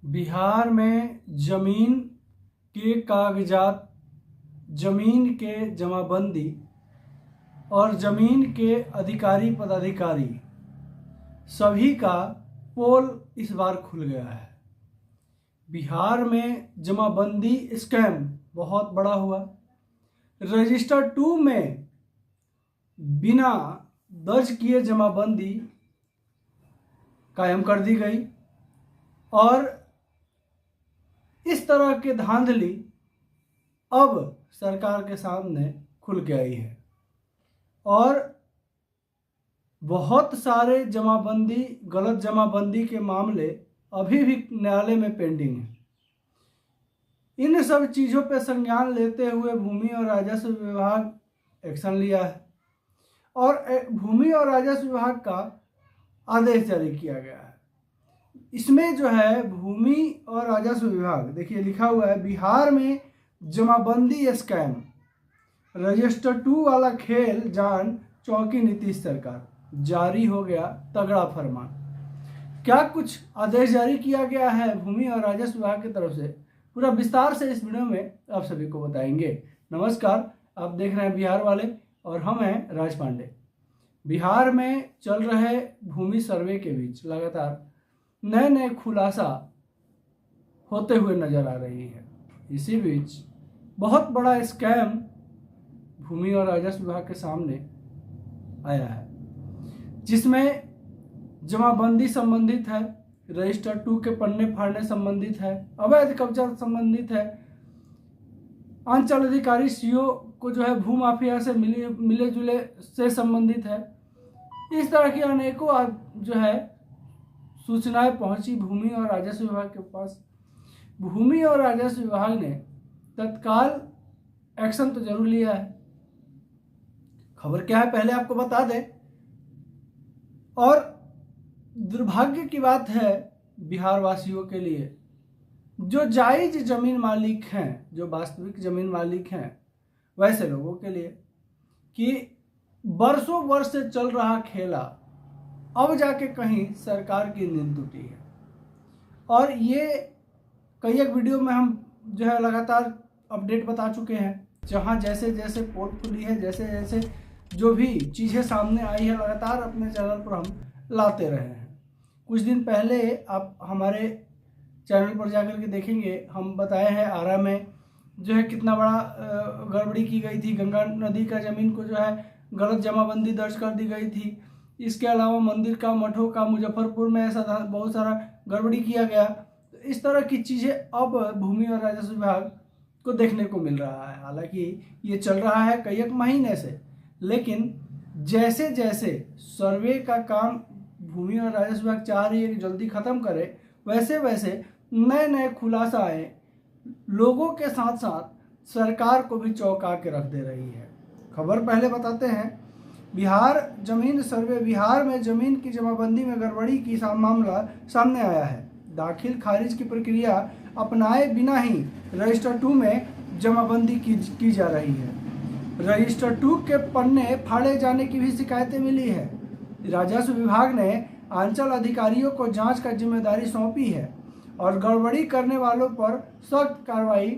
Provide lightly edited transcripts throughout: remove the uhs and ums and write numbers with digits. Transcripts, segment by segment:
बिहार में जमीन के कागजात, जमीन के जमाबंदी और जमीन के अधिकारी पदाधिकारी सभी का पोल इस बार खुल गया है। बिहार में जमाबंदी स्कैम बहुत बड़ा हुआ। रजिस्टर 2 में बिना दर्ज किए जमाबंदी कायम कर दी गई और इस तरह के धांधली अब सरकार के सामने खुल के आई है और बहुत सारे जमाबंदी, गलत जमाबंदी के मामले अभी भी न्यायालय में पेंडिंग है। इन सब चीज़ों पर संज्ञान लेते हुए भूमि और राजस्व विभाग एक्शन लिया है और भूमि और राजस्व विभाग का आदेश जारी किया गया है। इसमें जो है भूमि और राजस्व विभाग, देखिए लिखा हुआ है, बिहार में जमाबंदी स्कैम, रजिस्टर 2 वाला खेल जान चौकी नीतीश सरकार, जारी हो गया तगड़ा फरमान। क्या कुछ आदेश जारी किया गया है भूमि और राजस्व विभाग की तरफ से, पूरा विस्तार से इस वीडियो में आप सभी को बताएंगे। नमस्कार, आप देख रहे हैं बिहार वाले और हम हैं राज पांडे। बिहार में चल रहे भूमि सर्वे के बीच लगातार नए नए खुलासा होते हुए नजर आ रही है। इसी बीच बहुत बड़ा स्कैम भूमि और राजस्व विभाग के सामने आया है, जिसमें जमाबंदी संबंधित है, रजिस्टर 2 के पन्ने फाड़ने संबंधित है, अवैध कब्जा संबंधित है, अंचल अधिकारी सीओ को जो है भूमाफिया से मिले जुले से संबंधित है। इस तरह की अनेकों जो है सूचनाएं पहुंची भूमि और राजस्व विभाग के पास। भूमि और राजस्व विभाग ने तत्काल एक्शन तो जरूर लिया है। खबर क्या है पहले आपको बता दें। और दुर्भाग्य की बात है बिहार वासियों के लिए, जो जायज जमीन मालिक हैं, जो वास्तविक जमीन मालिक हैं, वैसे लोगों के लिए कि बरसों वर्ष से चल रहा खेला अब जाके कहीं सरकार की नींद टूटी है। और ये कई एक वीडियो में हम जो है लगातार अपडेट बता चुके हैं, जहां जैसे जैसे पोल खुली है, जैसे जैसे जो भी चीज़ें सामने आई है, लगातार अपने चैनल पर हम लाते रहे हैं। कुछ दिन पहले आप हमारे चैनल पर जाकर के देखेंगे, हम बताए हैं आरा में जो है कितना बड़ा गड़बड़ी की गई थी। गंगा नदी का ज़मीन को जो है गलत जमाबंदी दर्ज कर दी गई थी। इसके अलावा मंदिर का, मठों का, मुजफ्फरपुर में ऐसा बहुत सारा गड़बड़ी किया गया। इस तरह की चीज़ें अब भूमि और राजस्व विभाग को देखने को मिल रहा है। हालांकि ये चल रहा है कई एक महीने से, लेकिन जैसे जैसे सर्वे का काम भूमि और राजस्व विभाग चाह रही है कि जल्दी ख़त्म करे, वैसे वैसे नए नए खुलासा आए लोगों के साथ साथ सरकार को भी चौंका के रख दे रही है। खबर पहले बताते हैं। बिहार जमीन सर्वे, बिहार में जमीन की जमाबंदी में गड़बड़ी की मामला सामने आया है। दाखिल खारिज की प्रक्रिया अपनाए बिना ही रजिस्टर 2 में जमाबंदी की जा रही है। रजिस्टर 2 के पन्ने फाड़े जाने की भी शिकायतें मिली है। राजस्व विभाग ने अंचल अधिकारियों को जांच का जिम्मेदारी सौंपी है और गड़बड़ी करने वालों पर सख्त कार्रवाई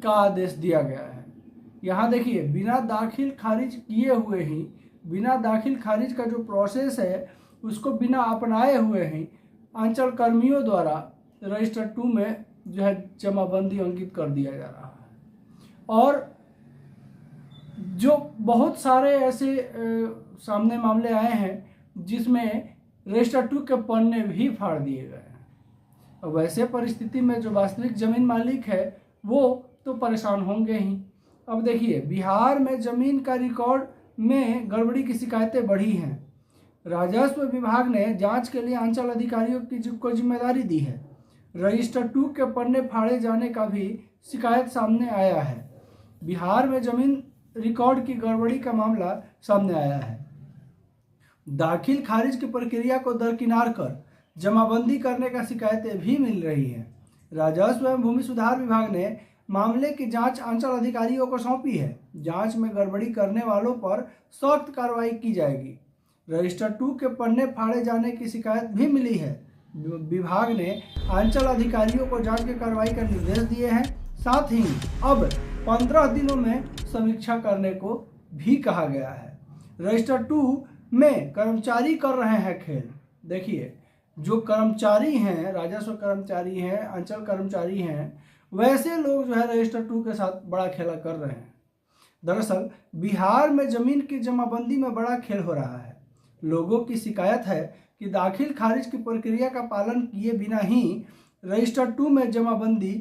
का आदेश दिया गया है। यहाँ देखिए, बिना दाखिल खारिज किए हुए ही, बिना दाखिल खारिज का जो प्रोसेस है उसको बिना अपनाए हुए ही अंचल कर्मियों द्वारा रजिस्टर 2 में जो है जमाबंदी अंकित कर दिया जा रहा है। और जो बहुत सारे ऐसे सामने मामले आए हैं जिसमें रजिस्टर 2 के पन्ने भी फाड़ दिए गए हैं। अब वैसे परिस्थिति में जो वास्तविक जमीन मालिक है वो तो परेशान होंगे ही। अब देखिए, बिहार में जमीन का रिकॉर्ड में गड़बड़ी की शिकायतें बढ़ी हैं। राजस्व विभाग ने जांच के लिए अंचल अधिकारियों को जिम्मेदारी दी है। रजिस्टर 2 के पन्ने फाड़े जाने का भी शिकायत सामने आया है। बिहार में जमीन रिकॉर्ड की गड़बड़ी का मामला सामने आया है। दाखिल खारिज की प्रक्रिया को दरकिनार कर जमाबंदी करने का शिकायतें भी मिल रही हैं। राजस्व एवं भूमि सुधार विभाग ने मामले की जांच अंचल अधिकारियों को सौंपी है। जांच में गड़बड़ी करने वालों पर सख्त कार्रवाई की जाएगी। रजिस्टर 2 के पन्ने फाड़े जाने की शिकायत भी मिली है। विभाग ने अंचल अधिकारियों को जांच की कार्रवाई का निर्देश दिए हैं। साथ ही अब 15 दिनों में समीक्षा करने को भी कहा गया है। रजिस्टर 2 में कर्मचारी कर रहे हैं खेल। देखिए, जो कर्मचारी हैं, राजस्व कर्मचारी हैं, अंचल कर्मचारी हैं, वैसे लोग जो है रजिस्टर 2 के साथ बड़ा खेला कर रहे हैं। दरअसल बिहार में जमीन की जमाबंदी में बड़ा खेल हो रहा है। लोगों की शिकायत है कि दाखिल खारिज की प्रक्रिया का पालन किए बिना ही रजिस्टर 2 में जमाबंदी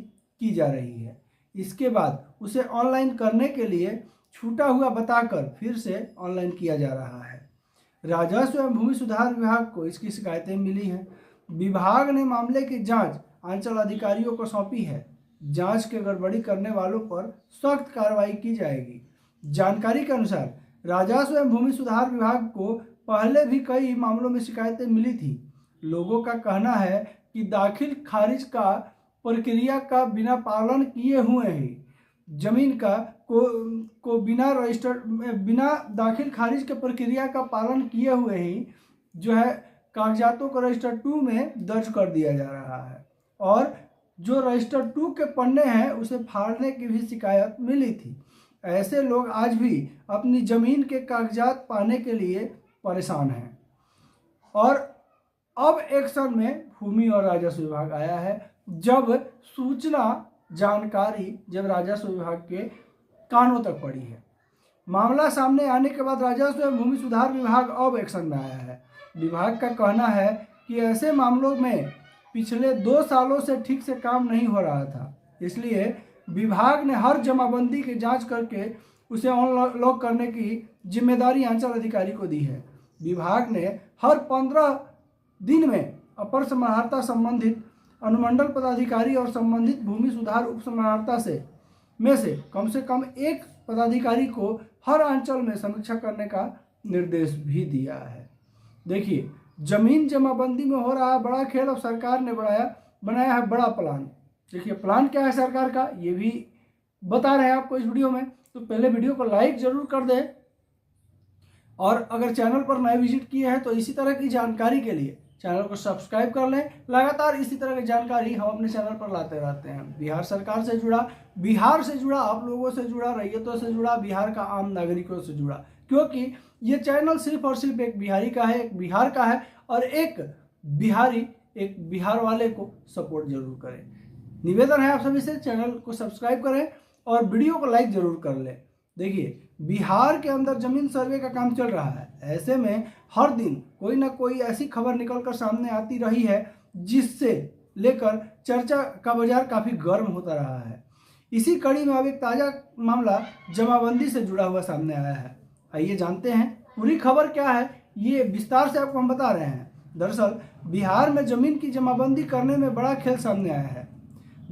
की जा रही है। इसके बाद उसे ऑनलाइन करने के लिए छूटा हुआ बताकर फिर से ऑनलाइन किया जा रहा है। राजस्व एवं भूमि सुधार विभाग को इसकी शिकायतें मिली हैं। विभाग ने मामले की जांच अंचल अधिकारियों को सौंपी है। जांच के गड़बड़ी करने वालों पर सख्त कार्रवाई की जाएगी। जानकारी के अनुसार राजस्व एवं भूमि सुधार विभाग को पहले भी कई मामलों में शिकायतें मिली थी। लोगों का कहना है कि दाखिल खारिज का प्रक्रिया का बिना पालन किए हुए ही जमीन का को बिना दाखिल खारिज के प्रक्रिया का पालन किए हुए ही जो है कागजातों को रजिस्टर 2 में दर्ज कर दिया जा रहा है और जो रजिस्टर 2 के पन्ने हैं उसे फाड़ने की भी शिकायत मिली थी। ऐसे लोग आज भी अपनी जमीन के कागजात पाने के लिए परेशान हैं और अब एक्शन में भूमि और राजस्व विभाग आया है। जब जानकारी राजस्व विभाग के कानों तक पड़ी है। मामला सामने आने के बाद राजस्व एवं भूमि सुधार विभाग अब एक्शन में आया है। विभाग का कहना है कि ऐसे मामलों में पिछले 2 सालों से ठीक से काम नहीं हो रहा था, इसलिए विभाग ने हर जमाबंदी की जांच करके उसे अनलॉक करने की जिम्मेदारी अंचल अधिकारी को दी है। विभाग ने हर 15 दिन में अपर समाहर्ता संबंधित अनुमंडल पदाधिकारी और संबंधित भूमि सुधार उप समाहर्ता में से कम एक पदाधिकारी को हर अंचल में समीक्षा करने का निर्देश भी दिया है। देखिए, जमीन जमाबंदी में हो रहा है बड़ा खेल और सरकार ने बनाया है बड़ा प्लान। देखिए, प्लान क्या है सरकार का, ये भी बता रहे हैं आपको इस वीडियो में। तो पहले वीडियो को लाइक जरूर कर दें और अगर चैनल पर नए विजिट किए हैं तो इसी तरह की जानकारी के लिए चैनल को सब्सक्राइब कर लें। लगातार इसी तरह की जानकारी हम अपने चैनल पर लाते रहते हैं। बिहार सरकार से जुड़ा, बिहार से जुड़ा, आप लोगों से जुड़ा, रैयतों से जुड़ा, बिहार का आम नागरिकों से जुड़ा, क्योंकि ये चैनल सिर्फ और सिर्फ एक बिहारी का है, एक बिहार का है और एक बिहार वाले को सपोर्ट जरूर करें। निवेदन है आप सभी से, चैनल को सब्सक्राइब करें और वीडियो को लाइक जरूर कर लें। देखिए, बिहार के अंदर जमीन सर्वे का काम चल रहा है। ऐसे में हर दिन कोई ना कोई ऐसी खबर निकलकर सामने आती रही है जिससे लेकर चर्चा का बाजार काफी गर्म होता रहा है। इसी कड़ी में अब एक ताजा मामला जमाबंदी से जुड़ा हुआ सामने आया है। आइए जानते हैं पूरी खबर क्या है, ये विस्तार से आपको हम बता रहे हैं। दरअसल बिहार में जमीन की जमाबंदी करने में बड़ा खेल सामने आया है।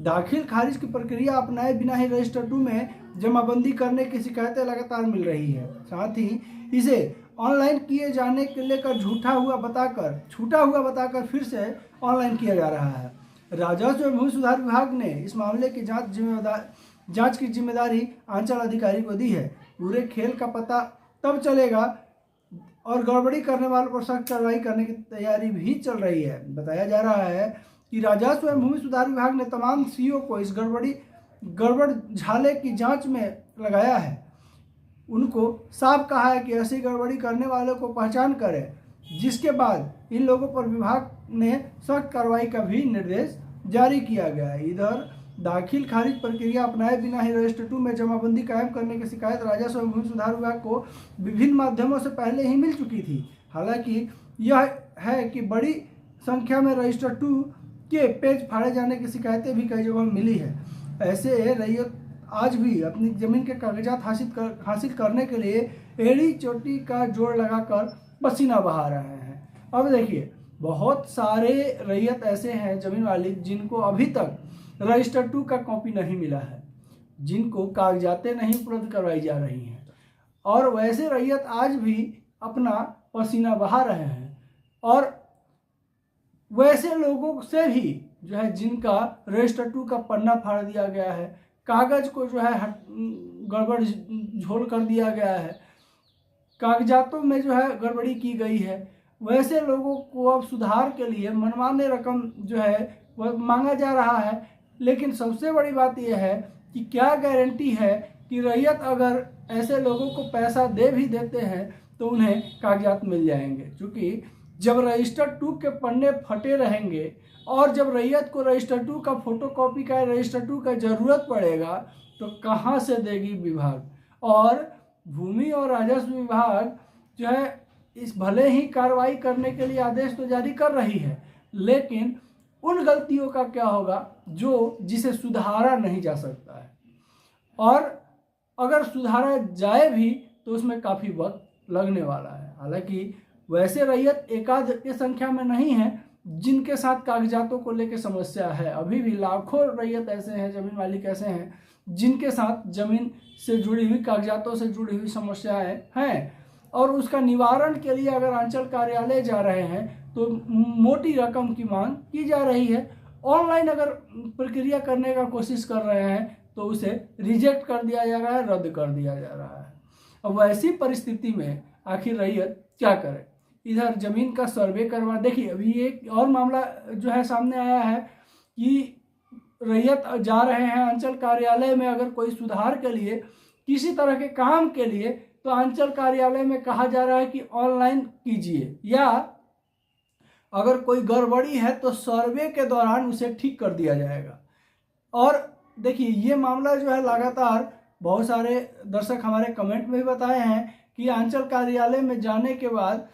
दाखिल खारिज की प्रक्रिया अपनाए बिना ही रजिस्टर 2 में जमाबंदी करने की शिकायतें लगातार मिल रही है। साथ ही इसे ऑनलाइन किए जाने के लेकर छूटा हुआ बताकर फिर से ऑनलाइन किया जा रहा है। राजस्व एवं भूमि सुधार विभाग ने इस मामले की जांच की जिम्मेदारी अंचल अधिकारी को दी है। पूरे खेल का पता तब चलेगा और गड़बड़ी करने वालों पर सख्त कार्रवाई करने की तैयारी भी चल रही है। बताया जा रहा है कि राजस्व एवं भूमि सुधार विभाग ने तमाम सीओ को इस गड़बड़ झाले की जांच में लगाया है। उनको साफ कहा है कि ऐसी गड़बड़ी करने वालों को पहचान करें, जिसके बाद इन लोगों पर विभाग ने सख्त कार्रवाई का भी निर्देश जारी किया गया है। इधर दाखिल खारिज प्रक्रिया अपनाए बिना ही रजिस्टर 2 में जमाबंदी कायम करने की शिकायत राजस्व एवं भूमि सुधार विभाग को विभिन्न माध्यमों से पहले ही मिल चुकी थी। हालांकि यह है कि बड़ी संख्या में रजिस्टर 2 के पेज फाड़े जाने की शिकायतें भी कई जगह मिली है। ऐसे रैयत आज भी अपनी जमीन के कागजात हासिल करने के लिए एड़ी चोटी का जोड़ लगाकर पसीना बहा रहे हैं। अब देखिए, बहुत सारे रैयत ऐसे हैं जमीन मालिक जिनको अभी तक रजिस्टर 2 का कॉपी नहीं मिला है, जिनको कागजातें नहीं उपलब्ध करवाई जा रही हैं और वैसे रैयत आज भी अपना पसीना बहा रहे हैं। और वैसे लोगों से भी जो है जिनका रजिस्टर 2 का पन्ना फाड़ दिया गया है, कागज को जो है गड़बड़ झोल कर दिया गया है, कागजातों में जो है गड़बड़ी की गई है, वैसे लोगों को अब सुधार के लिए मनमाने रकम जो है वह मांगा जा रहा है। लेकिन सबसे बड़ी बात यह है कि क्या गारंटी है कि रैयत अगर ऐसे लोगों को पैसा दे भी देते हैं तो उन्हें कागजात मिल जाएंगे। क्योंकि जब रजिस्टर 2 के पन्ने फटे रहेंगे और जब रैयत को रजिस्टर 2 का फोटोकॉपी का रजिस्टर 2 का ज़रूरत पड़ेगा तो कहाँ से देगी विभाग। और भूमि और राजस्व विभाग जो है इस भले ही कार्रवाई करने के लिए आदेश तो जारी कर रही है, लेकिन उन गलतियों का क्या होगा जिसे सुधारा नहीं जा सकता है। और अगर सुधारा जाए भी तो उसमें काफ़ी वक्त लगने वाला है। हालांकि वैसे रैयत एकाध की संख्या में नहीं है जिनके साथ कागजातों को लेकर समस्या है। अभी भी लाखों रैयत ऐसे हैं, जमीन मालिक ऐसे हैं जिनके साथ जमीन से जुड़ी हुई कागजातों से जुड़ी हुई समस्याएं हैं। और उसका निवारण के लिए अगर अंचल कार्यालय जा रहे हैं तो मोटी रकम की मांग की जा रही है। ऑनलाइन अगर प्रक्रिया करने का कोशिश कर रहे हैं तो उसे रिजेक्ट कर दिया जा रहा है, रद्द कर दिया जा रहा है। अब वैसी परिस्थिति में आखिर रैयत क्या करे। इधर जमीन का सर्वे करवा, देखिए अभी एक और मामला जो है सामने आया है कि रैयत जा रहे हैं अंचल कार्यालय में अगर कोई सुधार के लिए किसी तरह के काम के लिए, तो अंचल कार्यालय में कहा जा रहा है कि ऑनलाइन कीजिए, या अगर कोई गड़बड़ी है तो सर्वे के दौरान उसे ठीक कर दिया जाएगा। और देखिए ये मामला जो है लगातार बहुत सारे दर्शक हमारे कमेंट में भी बताए हैं कि अंचल कार्यालय में जाने के बाद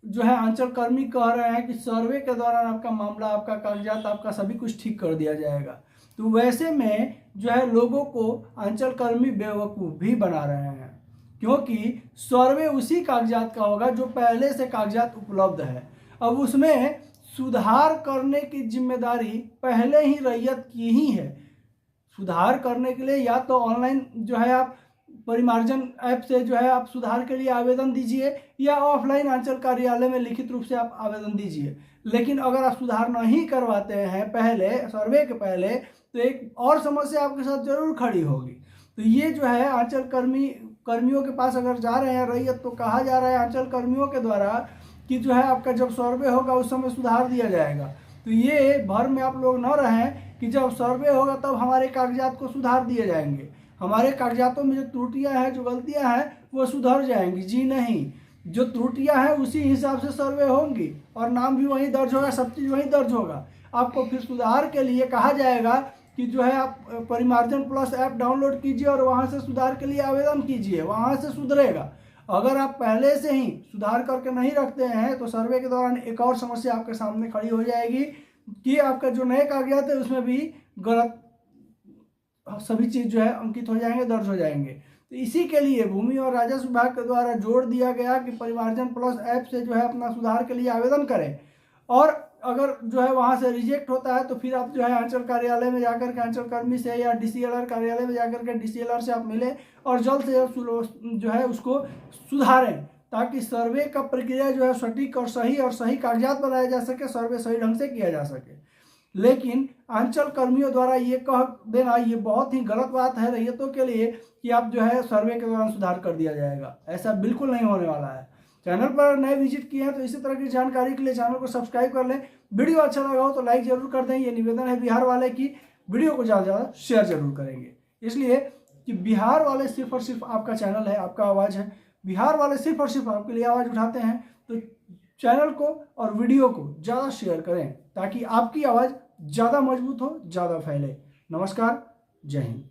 जो है अंचल कर्मी कह रहे हैं कि सर्वे के दौरान आपका मामला, आपका कागजात, आपका सभी कुछ ठीक कर दिया जाएगा। तो वैसे में जो है लोगों को अंचल कर्मी बेवकूफ़ भी बना रहे हैं, क्योंकि सर्वे उसी कागजात का होगा जो पहले से कागजात उपलब्ध है। अब उसमें सुधार करने की जिम्मेदारी पहले ही रैयत की ही है। सुधार करने के लिए या तो ऑनलाइन जो है आप परिमार्जन ऐप से जो है आप सुधार के लिए आवेदन दीजिए, या ऑफलाइन अंचल कार्यालय में लिखित रूप से आप आवेदन दीजिए। लेकिन अगर आप सुधार नहीं करवाते हैं पहले सर्वे के पहले, तो एक और समस्या आपके साथ जरूर खड़ी होगी। तो ये जो है अंचल कर्मियों के पास अगर जा रहे हैं रैयत, तो कहा जा रहा है अंचल कर्मियों के द्वारा कि जो है आपका जब सर्वे होगा उस समय सुधार दिया जाएगा। तो ये भर में आप लोग न रहें कि जब सर्वे होगा तब हमारे कागजात को सुधार दिए जाएंगे, हमारे कागजातों में जो त्रुटियां हैं, जो गलतियां हैं वो सुधर जाएंगी। जी नहीं, जो त्रुटियां हैं उसी हिसाब से सर्वे होंगी और नाम भी वहीं दर्ज होगा, सब चीज़ वहीं दर्ज होगा। आपको फिर सुधार के लिए कहा जाएगा कि जो है आप परिमार्जन प्लस ऐप डाउनलोड कीजिए और वहाँ से सुधार के लिए आवेदन कीजिए, वहाँ से सुधरेगा। अगर आप पहले से ही सुधार करके नहीं रखते हैं तो सर्वे के दौरान एक और समस्या आपके सामने खड़ी हो जाएगी कि आपका जो नए कागजात है उसमें भी गलत सभी चीज़ जो है अंकित हो जाएंगे, दर्ज हो जाएंगे। तो इसी के लिए भूमि और राजस्व विभाग के द्वारा जोर दिया गया कि परिमार्जन प्लस ऐप से जो है अपना सुधार के लिए आवेदन करें। और अगर जो है वहाँ से रिजेक्ट होता है तो फिर आप जो है अंचल कार्यालय में जाकर के अंचल कर्मी से या DCLR कार्यालय में जाकर के DCLR से आप मिलें और जल्द से जल्द जो है उसको सुधारें, ताकि सर्वे का प्रक्रिया जो है सटीक और सही कागजात बनाया जा सके, सर्वे सही ढंग से किया जा सके। लेकिन अंचल कर्मियों द्वारा ये कह देना ये बहुत ही गलत बात है रैयतों के लिए कि आप जो है सर्वे के दौरान सुधार कर दिया जाएगा। ऐसा बिल्कुल नहीं होने वाला है। चैनल पर नए विजिट किए हैं तो इसी तरह की जानकारी के लिए चैनल को सब्सक्राइब कर लें। वीडियो अच्छा लगा हो तो लाइक जरूर कर दें। ये निवेदन है बिहार वाले की, वीडियो को ज़्यादा से ज़्यादा शेयर जरूर करेंगे, इसलिए कि बिहार वाले सिर्फ और सिर्फ आपका चैनल है, आपका आवाज़ है। बिहार वाले सिर्फ और सिर्फ आपके लिए आवाज़ उठाते हैं। तो चैनल को और वीडियो को ज़्यादा शेयर करें ताकि आपकी आवाज़ ज़्यादा मजबूत हो, ज़्यादा फैले। नमस्कार, जय हिंद।